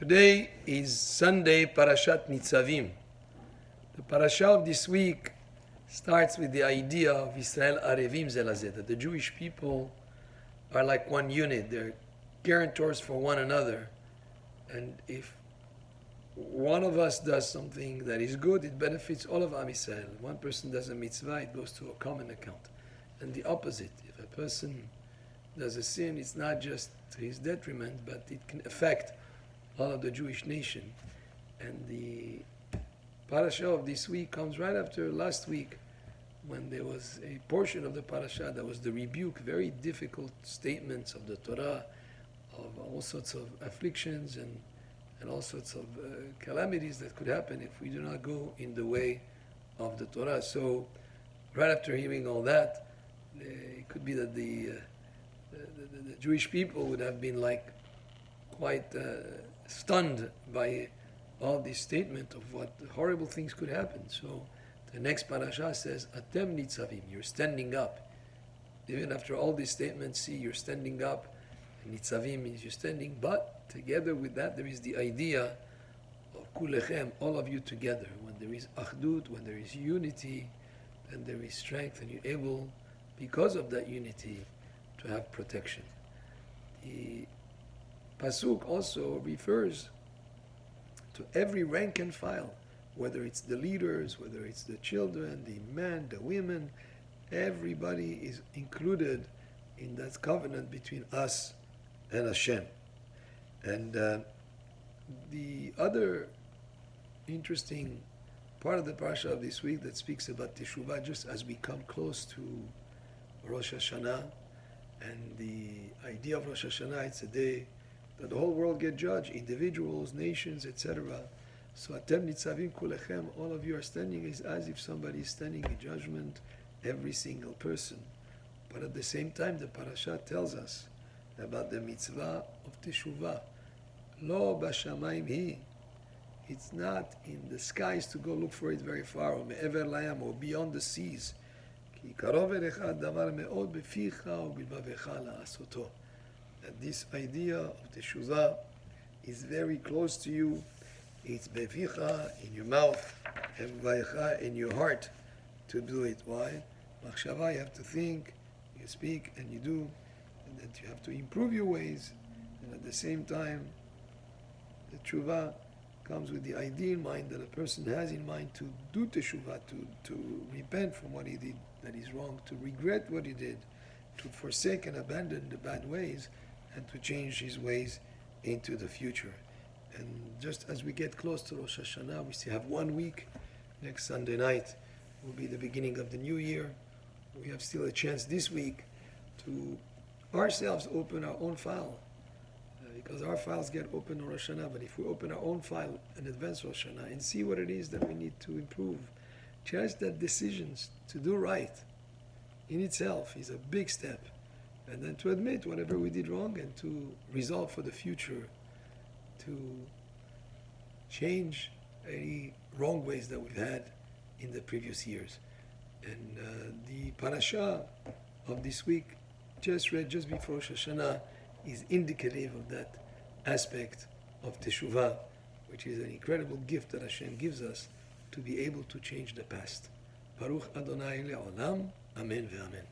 Today is Sunday, Parashat Nitzavim. The parasha of this week starts with the idea of Israel Arevim Zelazeh, that the Jewish people are like one unit. They're guarantors for one another. And if one of us does something that is good, it benefits all of Am Yisrael. One person does a mitzvah, it goes to a common account. And the opposite, if a person does a sin, it's not just to his detriment, but it can affect all of the Jewish nation. And the parasha of this week comes right after last week, when there was a portion of the parasha that was the rebuke, very difficult statements of the Torah, of all sorts of afflictions and all sorts of calamities that could happen if we do not go in the way of the Torah. So right after hearing all that, it could be that the Jewish people would have been like quite stunned by all this statement of what horrible things could happen. So the next parasha says, Atem Nitzavim, you're standing up. Even after all these statements, see, you're standing up. And Nitzavim means you're standing, but together with that there is the idea of Kulechem, all of you together. When there is Achdut, when there is unity, then there is strength, and you're able, because of that unity, to have protection. The Pasuk also refers to every rank and file, whether it's the leaders, whether it's the children, the men, the women, everybody is included in that covenant between us and Hashem. And the other interesting part of the parasha of this week that speaks about Teshuvah, just as we come close to Rosh Hashanah, and the idea of Rosh Hashanah, it's a day that the whole world get judged, individuals, nations, etc. So Atem Nitzavim Kulechem, all of you are standing is as if somebody is standing in judgment, every single person. But at the same time, the parasha tells us about the mitzvah of Teshuvah. Lo b'shamayim hi. It's not in the skies to go look for it very far, or me'ever layam, or beyond the seas. Ki karov elecha davar me'od beficha u'bilvavecha la'asoto. That this idea of Teshuvah is very close to you. It's beficha, in your mouth, and v'vayecha, in your heart, to do it. Why? Machshava, you have to think, you speak, and you do. And that you have to improve your ways, and at the same time, the teshuvah comes with the idea in mind that a person has in mind to do teshuvah, to repent from what he did that is wrong, to regret what he did, to forsake and abandon the bad ways, and to change his ways into the future. And just as we get close to Rosh Hashanah, we still have 1 week. Next Sunday night will be the beginning of the new year. We have still a chance this week to ourselves open our own file, because our files get open on Rosh Hashanah. But if we open our own file in advance Rosh Hashanah and see what it is that we need to improve, just that decisions to do right in itself is a big step. And then to admit whatever we did wrong and to resolve for the future to change any wrong ways that we've had in the previous years. And the parasha of this week, just read just before Rosh Hashanah, is indicative of that aspect of Teshuvah, which is an incredible gift that Hashem gives us to be able to change the past. Baruch Adonai le'olam, Amen ve'amen.